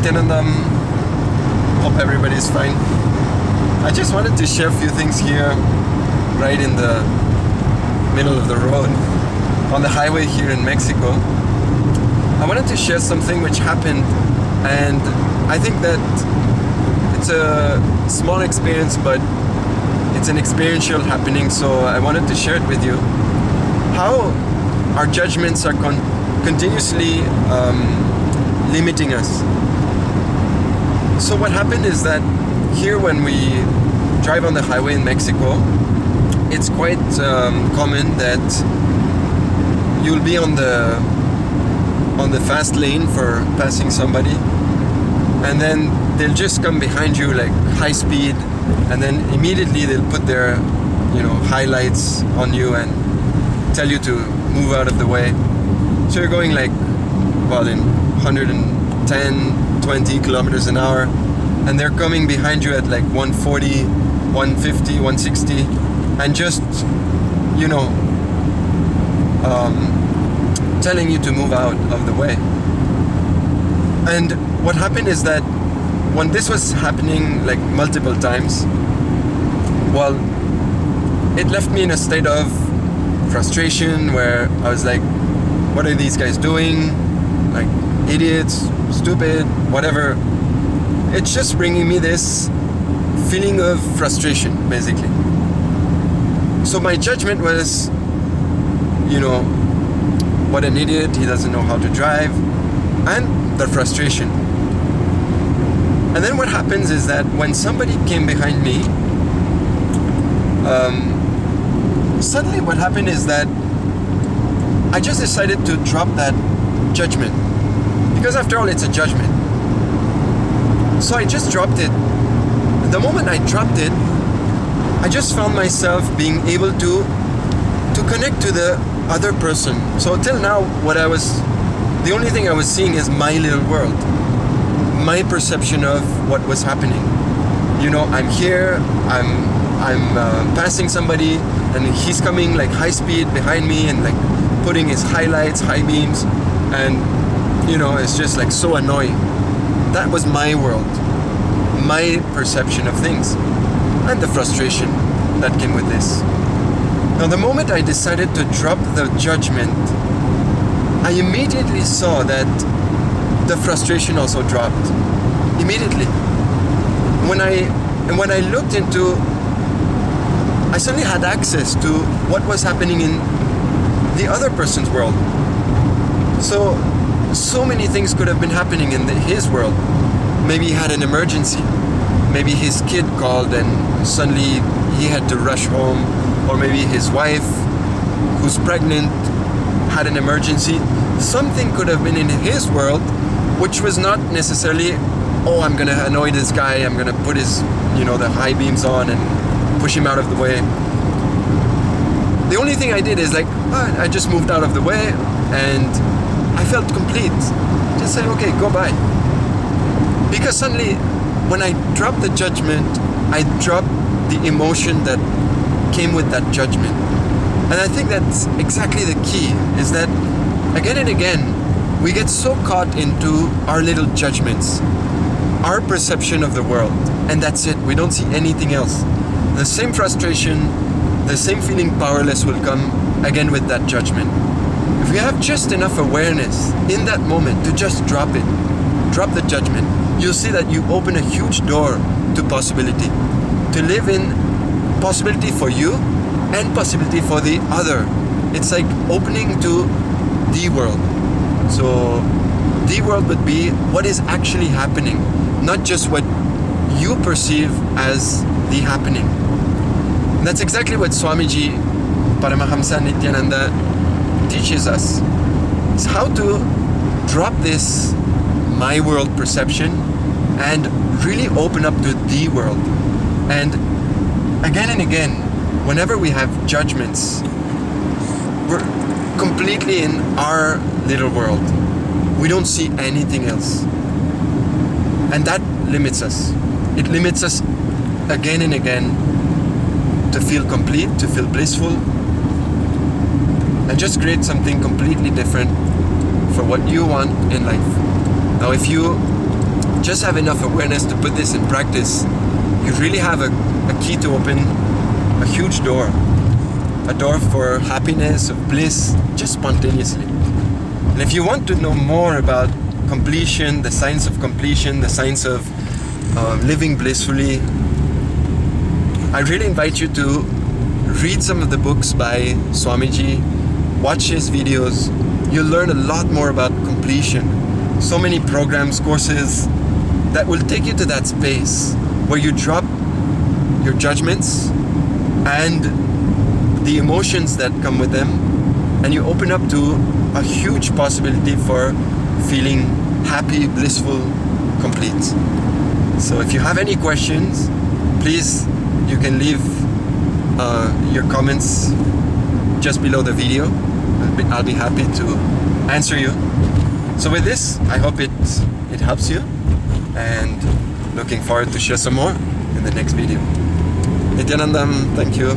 Nithyananda. Hope everybody's fine. I just wanted to share a few things here, right in the middle of the road, on the highway here in Mexico. I wanted to share something which happened, and I think that it's a small experience, but it's an experiential happening, so I wanted to share it with you. How our judgments are continuously limiting us. So what happened is that here when we drive on the highway in Mexico, it's quite common that you'll be on the fast lane for passing somebody, and then they'll just come behind you like high speed, and then immediately they'll put their highlights on you and tell you to move out of the way. So you're going like in 110, 20 kilometers an hour, and they're coming behind you at like 140, 150, 160, and just telling you to move out of the way. And what happened is that when this was happening like multiple times, well, it left me in a state of frustration where I was like, what are these guys doing? Like idiots, stupid, whatever. It's just bringing me this feeling of frustration, basically. So my judgment was, what an idiot, he doesn't know how to drive, and the frustration. And then what happens is that when somebody came behind me, suddenly what happened is that I just decided to drop that judgment. Because after all, it's a judgment. So I just dropped it. The moment I dropped it, I just found myself being able to connect to the other person. So till now, the only thing I was seeing is my little world, my perception of what was happening. I'm here, I'm passing somebody, and he's coming like high speed behind me and like putting his highlights, high beams, and it's just like so annoying. That was my world, my perception of things, and the frustration that came with this. Now, the moment I decided to drop the judgment, I immediately saw that the frustration also dropped. Immediately. When I looked into, I suddenly had access to what was happening in the other person's world. So many things could have been happening in his world. Maybe he had an emergency. Maybe his kid called and suddenly he had to rush home. Or maybe his wife, who's pregnant, had an emergency. Something could have been in his world, which was not necessarily, I'm going to annoy this guy, I'm going to put his, the high beams on and push him out of the way. The only thing I did is I just moved out of the way and I felt complete. Just said, okay, go by. Because suddenly, when I dropped the judgment, I dropped the emotion that came with that judgment. And I think that's exactly the key, is that again and again, we get so caught into our little judgments, our perception of the world, and that's it. We don't see anything else. The same frustration, the same feeling powerless will come again with that judgment. If we have just enough awareness in that moment to just drop it, drop the judgment, you'll see that you open a huge door to possibility, to live in possibility for you and possibility for the other. It's like opening to the world. So the world would be what is actually happening, not just what you perceive as the happening. And that's exactly what Swamiji Paramahamsa Nithyananda teaches us. It's how to drop this my world perception and really open up to the world. And again and again, whenever we have judgments, we're completely in our little world. We don't see anything else. And that limits us. It limits us again and again to feel complete, to feel blissful, and just create something completely different for what you want in life. Now, if you just have enough awareness to put this in practice, you really have a key to open a huge door. A door for happiness, of bliss, just spontaneously. And if you want to know more about completion, the science of completion, the science of living blissfully, I really invite you to read some of the books by Swamiji, watch his videos. You'll learn a lot more about completion. So many programs, courses that will take you to that space where you drop your judgments and the emotions that come with them, and you open up to a huge possibility for feeling happy, blissful, complete. So if you have any questions, please, you can leave your comments just below the video. I'll be happy to answer you. So with this, I hope it helps you, and looking forward to share some more in the next video. Nithyanandam, thank you.